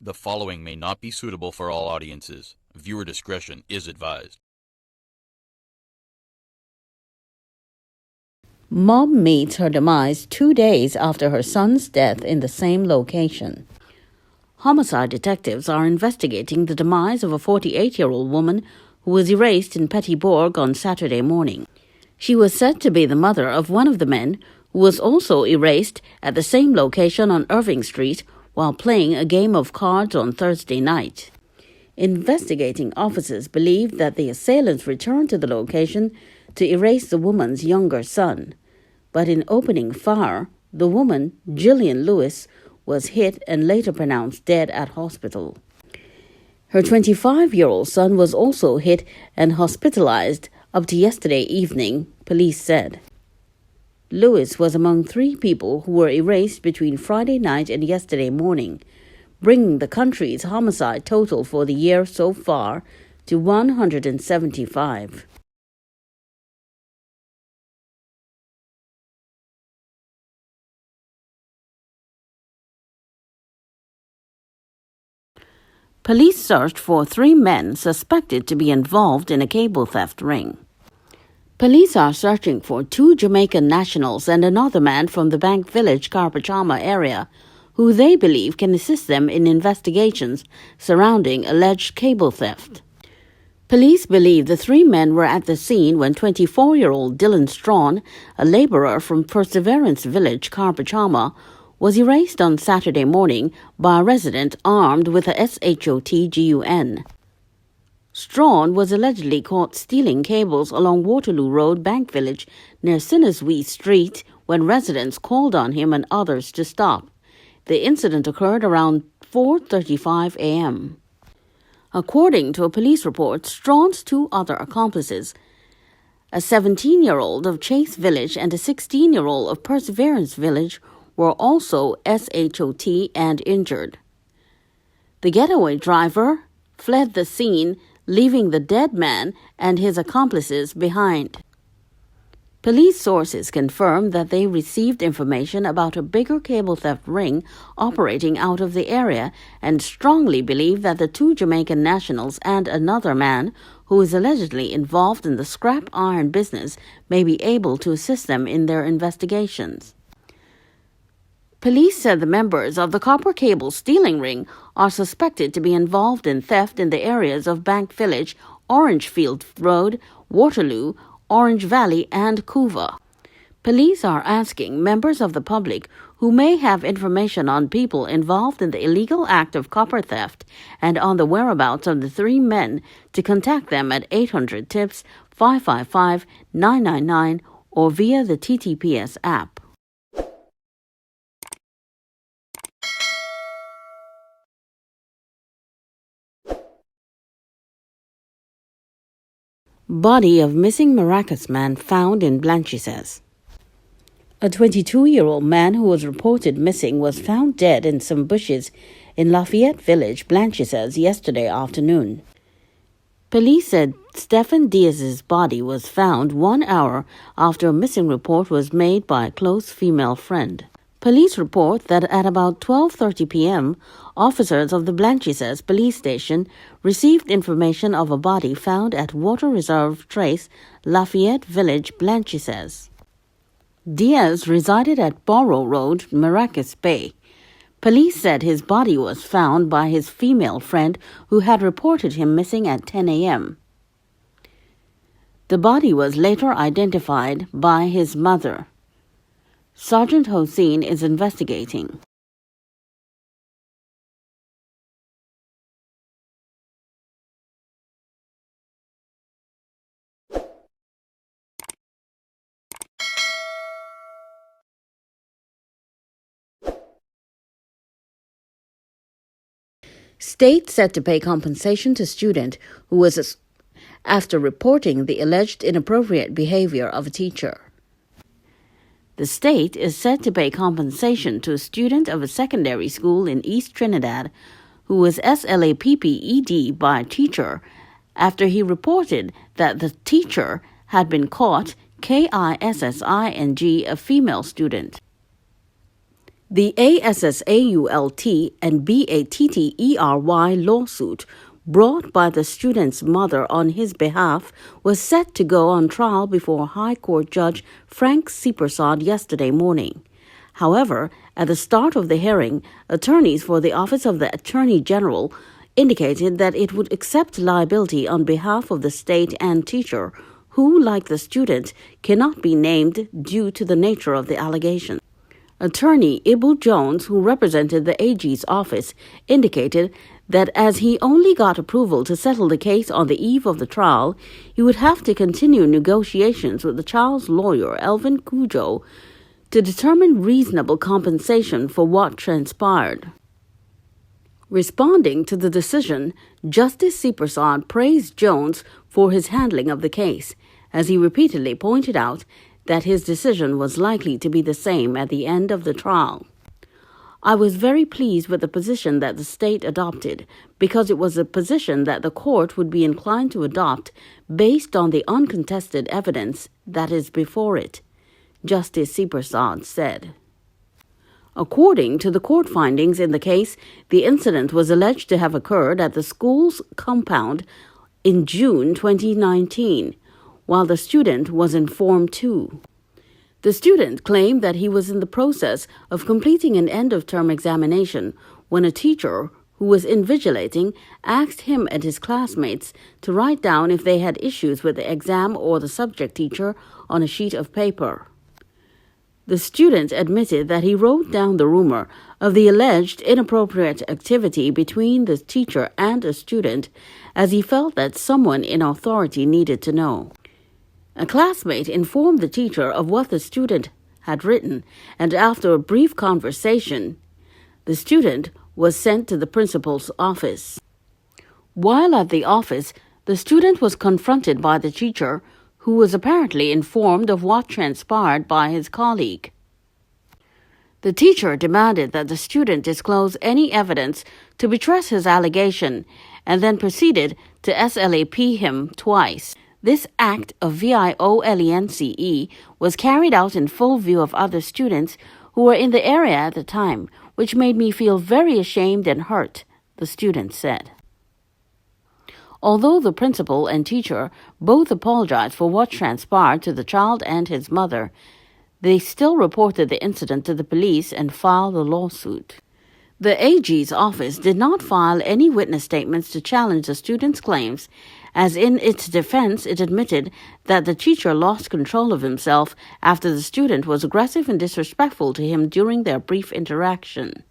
The following may not be suitable for all audiences. Viewer discretion is advised. Mom meets her demise 2 days after her son's death in the same location. Homicide detectives are investigating the demise of a 48-year-old woman who was erased in Petitbourg on Saturday morning. She was said to be the mother of one of the men who was also erased at the same location on Irving Street while playing a game of cards on Thursday night. Investigating officers believe that the assailants returned to the location to erase the woman's younger son. But in opening fire, the woman, Gillian Lewis, was hit and later pronounced dead at hospital. Her 25-year-old son was also hit and hospitalized up to yesterday evening, police said. Lewis was among 3 people who were erased between Friday night and yesterday morning, bringing the country's homicide total for the year so far to 175. Police searched for 3 men suspected to be involved in a cable theft ring. Police are searching for 2 Jamaican nationals and another man from the Bank Village, Carpachama area, who they believe can assist them in investigations surrounding alleged cable theft. Police believe the 3 men were at the scene when 24-year-old Dylan Strawn, a laborer from Perseverance Village, Carpachama, was erased on Saturday morning by a resident armed with a SHOT gun. Strawn was allegedly caught stealing cables along Waterloo Road, Bank Village, near Sinneswee Street, when residents called on him and others to stop. The incident occurred around 4:35 a.m. According to a police report, Strawn's 2 other accomplices, a 17-year-old of Chase Village and a 16-year-old of Perseverance Village, were also SHOT and injured. The getaway driver fled the scene, leaving the dead man and his accomplices behind. Police sources confirmed that they received information about a bigger cable theft ring operating out of the area and strongly believe that the 2 Jamaican nationals and another man who is allegedly involved in the scrap iron business may be able to assist them in their investigations. Police said the members of the copper cable stealing ring are suspected to be involved in theft in the areas of Bank Village, Orangefield Road, Waterloo, Orange Valley, and Couva. Police are asking members of the public who may have information on people involved in the illegal act of copper theft and on the whereabouts of the 3 men to contact them at 800-TIPS 555-999 or via the TTPS app. Body of missing Maracas man found in Blanchisez. A 22-year-old man who was reported missing was found dead in some bushes in Lafayette Village, Blanchisez, yesterday afternoon. Police said Stephen Diaz's body was found 1 hour after a missing report was made by a close female friend. Police report that at about 12:30 p.m., officers of the Blanchisez police station received information of a body found at Water Reserve Trace, Lafayette Village, Blanchisez. Diaz resided at Borough Road, Maracas Bay. Police said his body was found by his female friend who had reported him missing at 10 a.m. The body was later identified by his mother. Sergeant Hossein is investigating. State set to pay compensation to student who was after reporting the alleged inappropriate behavior of a teacher. The state is set to pay compensation to a student of a secondary school in East Trinidad who was SLAPPED by a teacher after he reported that the teacher had been caught KISSING a female student. The ASSAULT and BATTERY lawsuit brought by the student's mother on his behalf was set to go on trial before High Court Judge Frank Seepersod yesterday morning. However, at the start of the hearing, attorneys for the Office of the Attorney General indicated that it would accept liability on behalf of the state and teacher, who, like the student, cannot be named due to the nature of the allegation. Attorney Ibu Jones, who represented the AG's office, indicated that as he only got approval to settle the case on the eve of the trial, he would have to continue negotiations with the child's lawyer, Elvin Cujo, to determine reasonable compensation for what transpired. Responding to the decision, Justice Seepersod praised Jones for his handling of the case, as he repeatedly pointed out that his decision was likely to be the same at the end of the trial. I was very pleased with the position that the state adopted, because it was a position that the court would be inclined to adopt based on the uncontested evidence that is before it, Justice Seepersod said. According to the court findings in the case, the incident was alleged to have occurred at the school's compound in June 2019, while the student was in Form 2. The student claimed that he was in the process of completing an end-of-term examination when a teacher who was invigilating asked him and his classmates to write down if they had issues with the exam or the subject teacher on a sheet of paper. The student admitted that he wrote down the rumor of the alleged inappropriate activity between the teacher and a student, as he felt that someone in authority needed to know. A classmate informed the teacher of what the student had written, and after a brief conversation, the student was sent to the principal's office. While at the office, the student was confronted by the teacher, who was apparently informed of what transpired by his colleague. The teacher demanded that the student disclose any evidence to buttress his allegation, and then proceeded to SLAP him twice. This act of violence was carried out in full view of other students who were in the area at the time, which made me feel very ashamed and hurt, the student said. Although the principal and teacher both apologized for what transpired to the child and his mother, they still reported the incident to the police and filed a lawsuit. The AG's office did not file any witness statements to challenge the student's claims, as in its defense it admitted that the teacher lost control of himself after the student was aggressive and disrespectful to him during their brief interaction.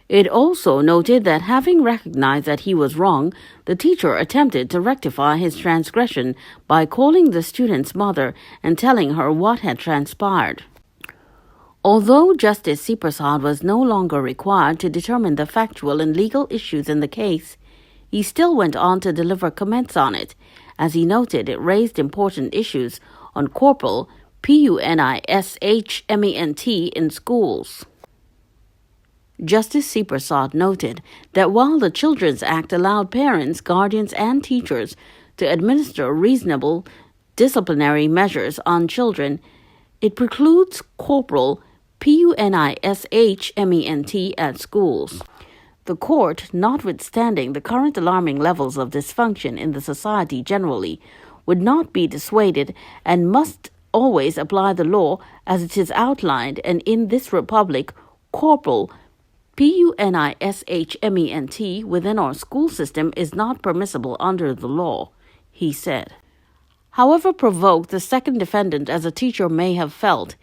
It also noted that having recognized that he was wrong, the teacher attempted to rectify his transgression by calling the student's mother and telling her what had transpired. Although Justice Seepersod was no longer required to determine the factual and legal issues in the case, he still went on to deliver comments on it, as he noted it raised important issues on corporal punishment in schools. Justice Seepersod noted that while the Children's Act allowed parents, guardians, and teachers to administer reasonable disciplinary measures on children, it precludes corporal punishment at schools. The court, notwithstanding the current alarming levels of dysfunction in the society generally, would not be dissuaded and must always apply the law as it is outlined, and in this republic, corporal punishment within our school system is not permissible under the law, he said. However provoked the second defendant as a teacher may have felt,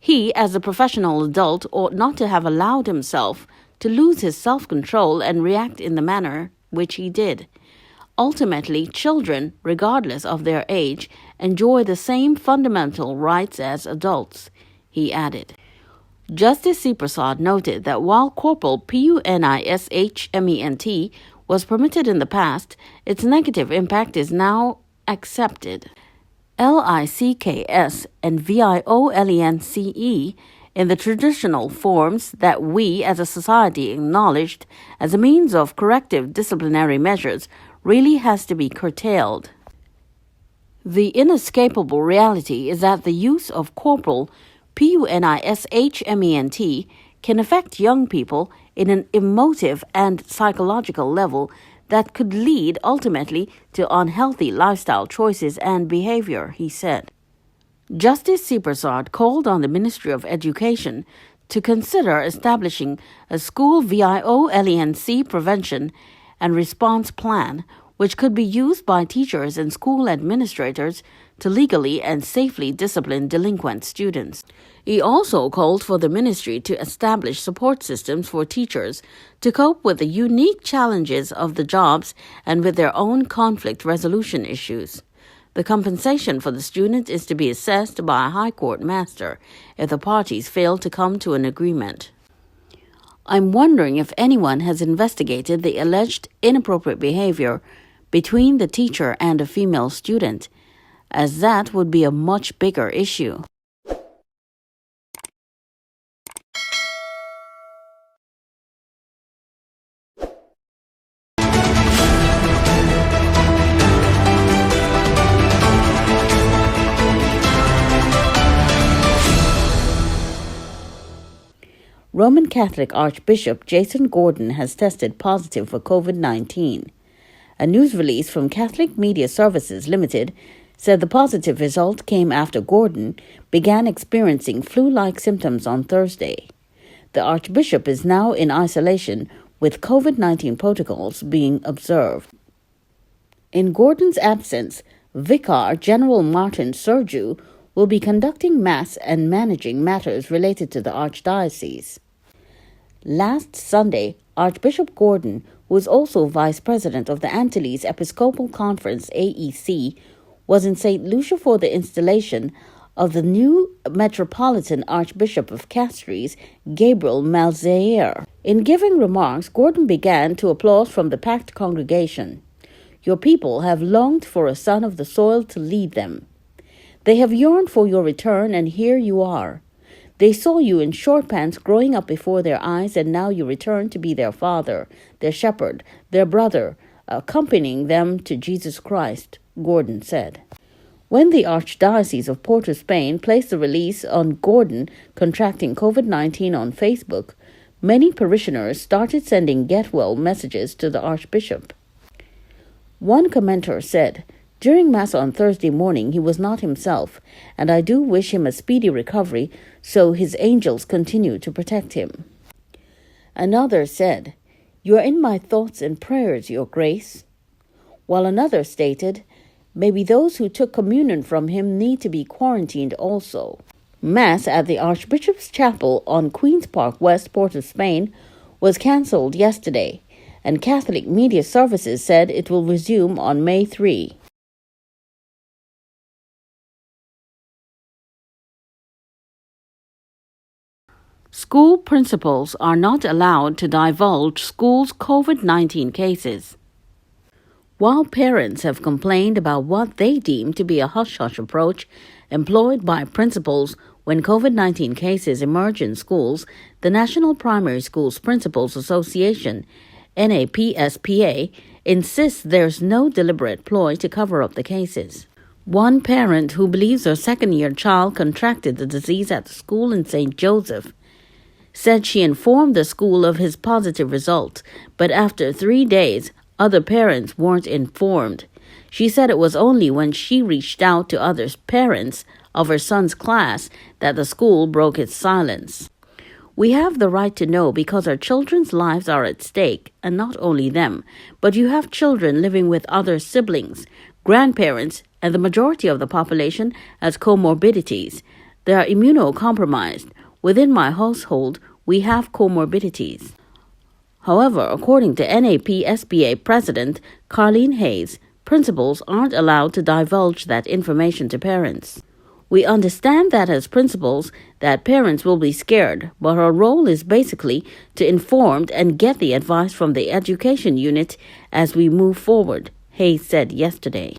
he, as a professional adult, ought not to have allowed himself to lose his self-control and react in the manner which he did. Ultimately, children, regardless of their age, enjoy the same fundamental rights as adults, he added. Justice Seepersod noted that while corporal punishment was permitted in the past, its negative impact is now accepted. LICKS and violence in the traditional forms that we as a society acknowledged as a means of corrective disciplinary measures really has to be curtailed. The inescapable reality is that the use of corporal punishment can affect young people in an emotive and psychological level that could lead ultimately to unhealthy lifestyle choices and behavior, he said. Justice Sipersard called on the Ministry of Education to consider establishing a school violence prevention and response plan, which could be used by teachers and school administrators to legally and safely discipline delinquent students. He also called for the ministry to establish support systems for teachers to cope with the unique challenges of the jobs and with their own conflict resolution issues. The compensation for the student is to be assessed by a High Court master if the parties fail to come to an agreement. I'm wondering if anyone has investigated the alleged inappropriate behavior between the teacher and a female student, as that would be a much bigger issue. Roman Catholic Archbishop Jason Gordon has tested positive for COVID-19. A news release from Catholic Media Services Limited said the positive result came after Gordon began experiencing flu-like symptoms on Thursday. The Archbishop is now in isolation with COVID-19 protocols being observed. In Gordon's absence, Vicar General Martin Sergiu will be conducting Mass and managing matters related to the Archdiocese. Last Sunday, Archbishop Gordon, who is also Vice President of the Antilles Episcopal Conference AEC, was in St. Lucia for the installation of the new Metropolitan Archbishop of Castries, Gabriel Malzaire. In giving remarks, Gordon began to applause from the packed congregation. Your people have longed for a son of the soil to lead them. They have yearned for your return, and here you are. They saw you in short pants growing up before their eyes, and now you return to be their father, their shepherd, their brother, accompanying them to Jesus Christ, Gordon said. When the Archdiocese of Port of Spain placed the release on Gordon contracting COVID-19 on Facebook, many parishioners started sending get-well messages to the Archbishop. One commenter said, "During Mass on Thursday morning, he was not himself, and I do wish him a speedy recovery, so his angels continue to protect him." Another said, "You are in my thoughts and prayers, Your Grace." While another stated, "Maybe those who took communion from him need to be quarantined also." Mass at the Archbishop's Chapel on Queen's Park West, Port of Spain, was cancelled yesterday, and Catholic Media Services said it will resume on May 3. School principals are not allowed to divulge schools' COVID-19 cases. While parents have complained about what they deem to be a hush-hush approach employed by principals when COVID-19 cases emerge in schools, the National Primary Schools Principals Association, NAPSPA, insists there's no deliberate ploy to cover up the cases. One parent who believes her second-year child contracted the disease at the school in St. Joseph said she informed the school of his positive result, but after 3 days, other parents weren't informed. She said it was only when she reached out to other parents of her son's class that the school broke its silence. We have the right to know because our children's lives are at stake, and not only them, but you have children living with other siblings, grandparents, and the majority of the population has comorbidities. They are immunocompromised. Within my household, we have comorbidities. However, according to NAPSPA President Carleen Hayes, principals aren't allowed to divulge that information to parents. We understand that as principals, that parents will be scared, but our role is basically to inform and get the advice from the education unit as we move forward, Hayes said yesterday.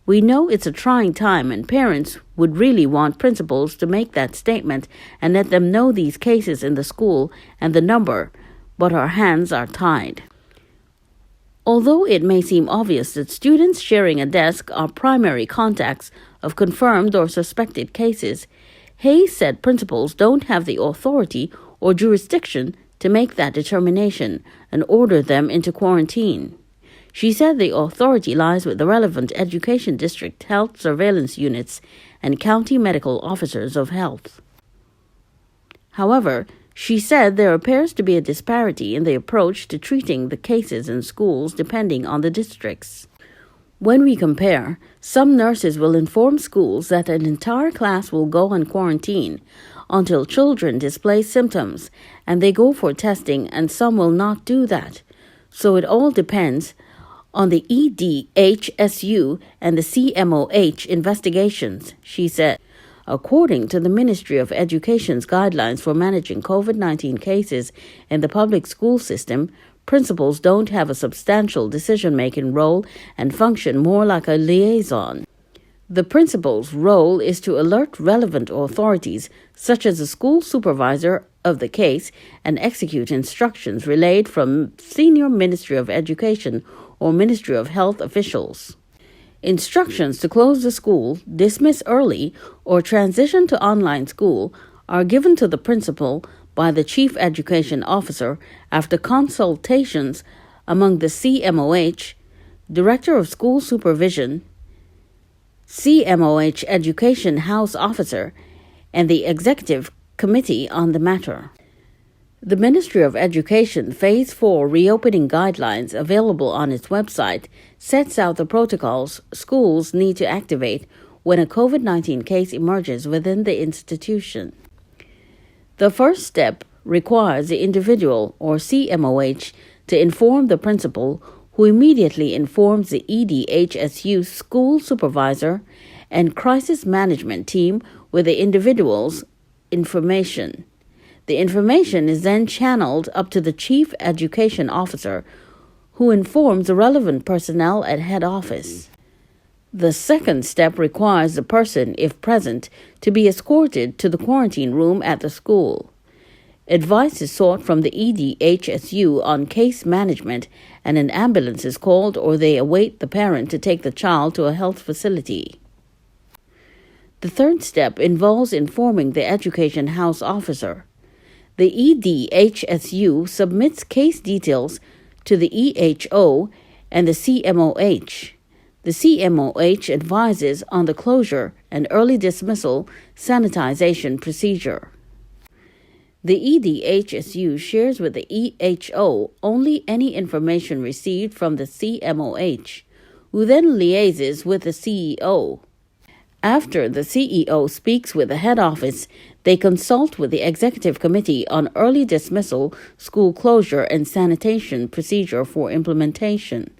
We know it's a trying time and parents would really want principals to make that statement and let them know these cases in the school and the number, but our hands are tied. Although it may seem obvious that students sharing a desk are primary contacts of confirmed or suspected cases, Hayes said principals don't have the authority or jurisdiction to make that determination and order them into quarantine. She said the authority lies with the relevant education district health surveillance units and county medical officers of health. However, she said there appears to be a disparity in the approach to treating the cases in schools depending on the districts. When we compare, some nurses will inform schools that an entire class will go on quarantine until children display symptoms and they go for testing, and some will not do that. So it all depends on the EDHSU and the CMOH investigations, she said. According to the Ministry of Education's guidelines for managing COVID-19 cases in the public school system, principals don't have a substantial decision-making role and function more like a liaison. The principal's role is to alert relevant authorities, such as the school supervisor, of the case and execute instructions relayed from senior Ministry of Education or Ministry of Health officials. Instructions to close the school, dismiss early, or transition to online school are given to the principal by the Chief Education Officer after consultations among the CMOH, Director of School Supervision, CMOH Education House Officer, and the Executive Committee on the matter. The Ministry of Education Phase 4 reopening guidelines available on its website sets out the protocols schools need to activate when a COVID-19 case emerges within the institution. The first step requires the individual or CMOH to inform the principal, who immediately informs the EDHSU school supervisor and crisis management team with the individual's information. The information is then channeled up to the Chief Education Officer, who informs the relevant personnel at head office. The second step requires the person, if present, to be escorted to the quarantine room at the school. Advice is sought from the EDHSU on case management, and an ambulance is called, or they await the parent to take the child to a health facility. The third step involves informing the Education House Officer. The EDHSU submits case details to the EHO and the CMOH. The CMOH advises on the closure and early dismissal sanitization procedure. The EDHSU shares with the EHO only any information received from the CMOH, who then liaises with the CEO. After the CEO speaks with the head office, they consult with the Executive Committee on early dismissal, school closure, and sanitation procedure for implementation.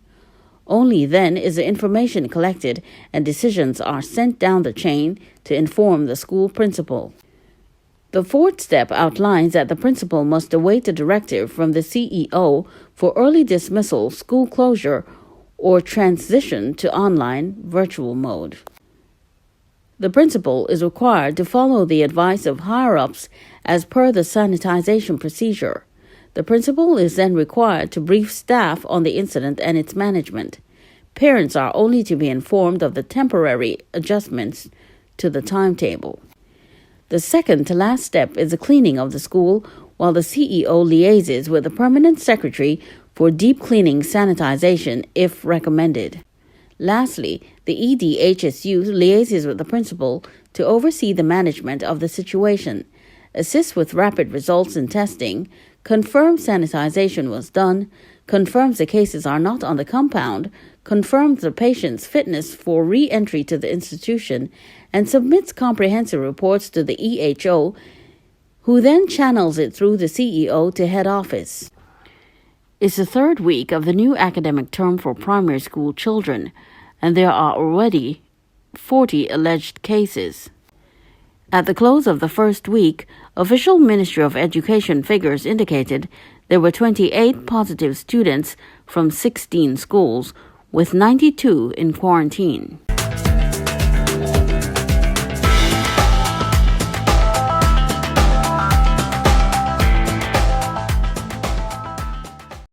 Only then is the information collected and decisions are sent down the chain to inform the school principal. The fourth step outlines that the principal must await a directive from the CEO for early dismissal, school closure, or transition to online virtual mode. The principal is required to follow the advice of higher-ups as per the sanitization procedure. The principal is then required to brief staff on the incident and its management. Parents are only to be informed of the temporary adjustments to the timetable. The second to last step is the cleaning of the school, while the CEO liaises with the permanent secretary for deep cleaning sanitization if recommended. Lastly, the EDHSU liaises with the principal to oversee the management of the situation, assist with rapid results in testing, confirms sanitization was done, confirms the cases are not on the compound, confirms the patient's fitness for re-entry to the institution, and submits comprehensive reports to the EHO, who then channels it through the CEO to head office. It's the third week of the new academic term for primary school children, and there are already 40 alleged cases. At the close of the first week, official Ministry of Education figures indicated there were 28 positive students from 16 schools, with 92 in quarantine.